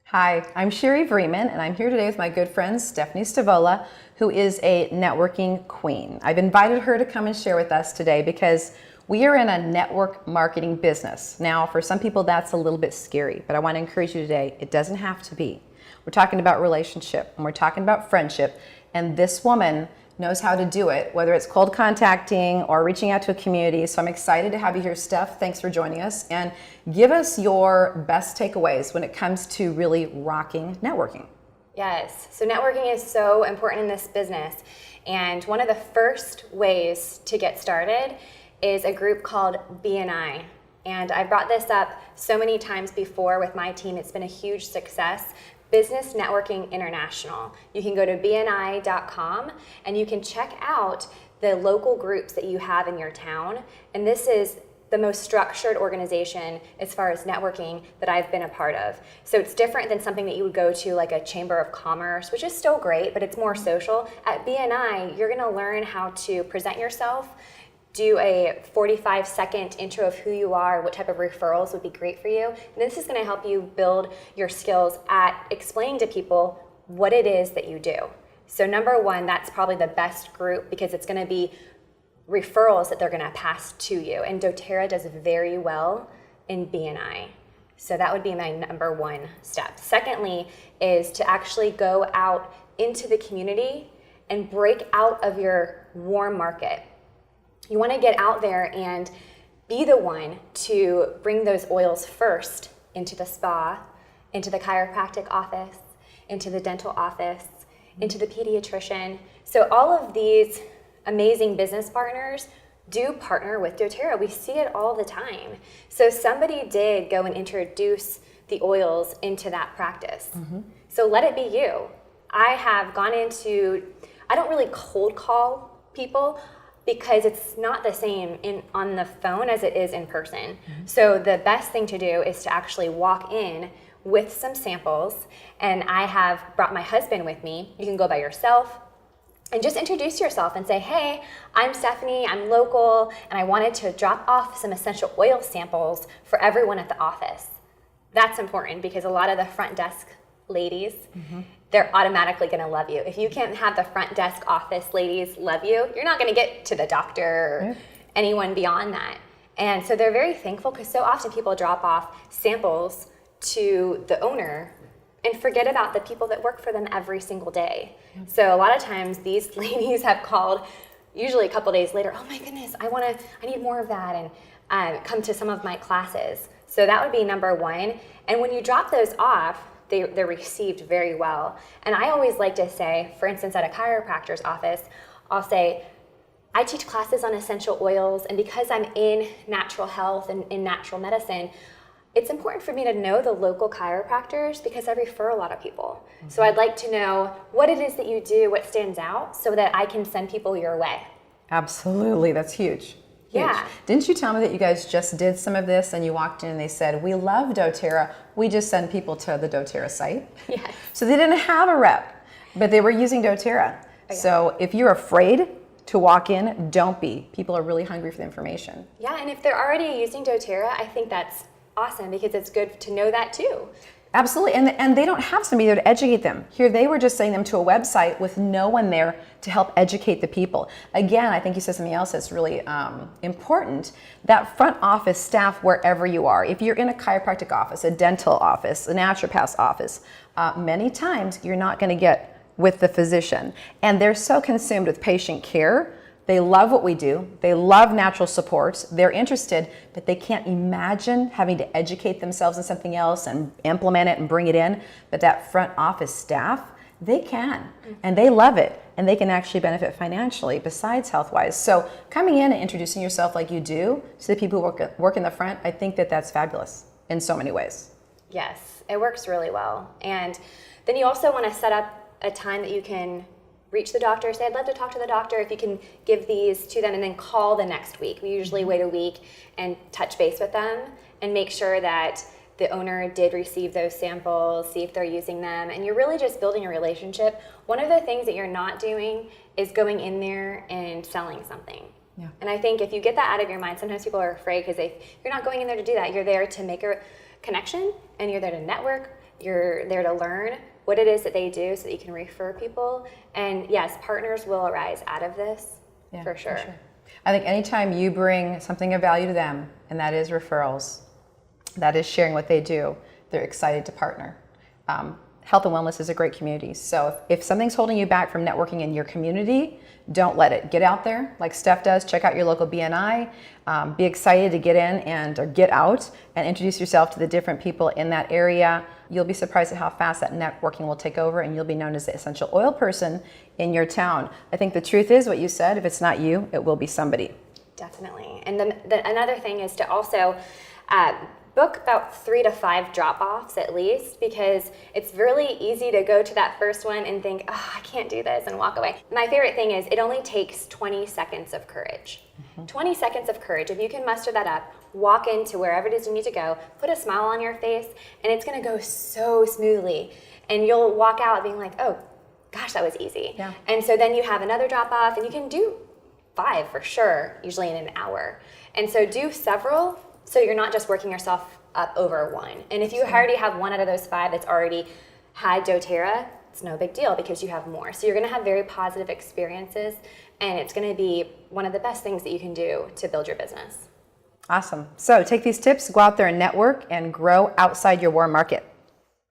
Hi, I'm Sherri Vreeman, and I'm here today with my good friend Stefanie Stavola, who is a networking queen. I've invited her to come and share with us today because we are in a network marketing business. Now, for some people, that's a little bit scary, but I want to encourage you today, it doesn't have to be. We're talking about relationship, and we're talking about friendship, and this woman knows how to do it, whether it's cold contacting or reaching out to a community. So I'm excited to have you here, Steph. Thanks for joining us. And give us your best takeaways when it comes to really rocking networking. Yes, so networking is so important in this business. And one of the first ways to get started is a group called BNI. And I brought this up so many times before with my team. It's been a huge success. Business Networking International. You can go to bni.com and you can check out the local groups that you have in your town. And this is the most structured organization as far as networking that I've been a part of. So it's different than something that you would go to like a chamber of commerce, which is still great, but it's more social. At BNI, you're gonna learn how to present yourself, do a 45-second intro of who you are, what type of referrals would be great for you. And this is gonna help you build your skills at explaining to people what it is that you do. So number one, that's probably the best group because it's gonna be referrals that they're gonna pass to you. And doTERRA does very well in BNI. So that would be my number one step. Secondly, is to actually go out into the community and break out of your warm market. You want to get out there and be the one to bring those oils first into the spa, into the chiropractic office, into the dental office, into the pediatrician. So all of these amazing business partners do partner with doTERRA. We see it all the time. So somebody did go and introduce the oils into that practice. So let it be you. I have gone into, I don't really cold call people, because it's not the same on the phone as it is in person. So the best thing to do is to actually walk in with some samples, and I have brought my husband with me. You can go by yourself and just introduce yourself and say, hey, I'm Stefanie, I'm local, and I wanted to drop off some essential oil samples for everyone at the office. That's important because a lot of the front desk ladies, they're automatically gonna love you. If you can't have the front desk office ladies love you, you're not gonna get to the doctor or anyone beyond that. And so they're very thankful because so often people drop off samples to the owner and forget about the people that work for them every single day. So a lot of times these ladies have called, usually a couple days later, oh my goodness, I need more of that, and come to some of my classes. So that would be number one. And when you drop those off, they're received very well. And I always like to say, for instance, at a chiropractor's office, I'll say, I teach classes on essential oils, and because I'm in natural health and in natural medicine, it's important for me to know the local chiropractors because I refer a lot of people. So I'd like to know what it is that you do, what stands out, so that I can send people your way. Absolutely, that's huge. Yeah. Didn't you tell me that you guys just did some of this and you walked in and they said, we love doTERRA, we just send people to the doTERRA site? Yes. So they didn't have a rep, but they were using doTERRA. Oh, yeah. So if you're afraid to walk in, don't be. People are really hungry for the information. Yeah, and if they're already using doTERRA, I think that's awesome because it's good to know that too. Absolutely, and they don't have somebody there to educate them. Here they were just sending them to a website with no one there to help educate the people. Again, I think you said something else that's really important, that front office staff wherever you are. If you're in a chiropractic office, a dental office, a naturopath's office, many times you're not gonna get with the physician. And they're so consumed with patient care. They love what we do. They love natural supports. They're interested, but they can't imagine having to educate themselves in something else and implement it and bring it in. But that front office staff, they can, and they love it, and they can actually benefit financially besides health-wise. So coming in and introducing yourself like you do to the people who work in the front, I think that that's fabulous in so many ways. Yes, it works really well. And then you also want to set up a time that you can reach the doctor, say, I'd love to talk to the doctor, if you can give these to them, and then call the next week. We usually wait a week and touch base with them and make sure that the owner did receive those samples, see if they're using them, and you're really just building a relationship. One of the things that you're not doing is going in there and selling something. Yeah. And I think if you get that out of your mind, sometimes people are afraid because you're not going in there to do that. You're there to make a connection, and you're there to network, You're there to learn what it is that they do so that you can refer people. And yes, partners will arise out of this, for sure. I think anytime you bring something of value to them, and that is referrals, that is sharing what they do, they're excited to partner. Health and wellness is a great community. So if something's holding you back from networking in your community, don't let it. Get out there like Steph does. Check out your local BNI. Be excited to get in or get out and introduce yourself to the different people in that area. You'll be surprised at how fast that networking will take over, and you'll be known as the essential oil person in your town. I think the truth is what you said. If it's not you, it will be somebody. Definitely. And then another thing is to also book about 3 to 5 drop-offs at least, because it's really easy to go to that first one and think, oh, I can't do this, and walk away. My favorite thing is it only takes 20 seconds of courage. 20 seconds of courage. If you can muster that up, walk into wherever it is you need to go, put a smile on your face, and it's going to go so smoothly. And you'll walk out being like, oh, gosh, that was easy. Yeah. And so then you have another drop-off, and you can do 5 for sure, usually in an hour. And so do several, so you're not just working yourself up over one. And if you already have 1 out of those 5 that's already had doTERRA, it's no big deal because you have more. So you're gonna have very positive experiences, and it's gonna be one of the best things that you can do to build your business. Awesome. So take these tips, go out there and network and grow outside your warm market.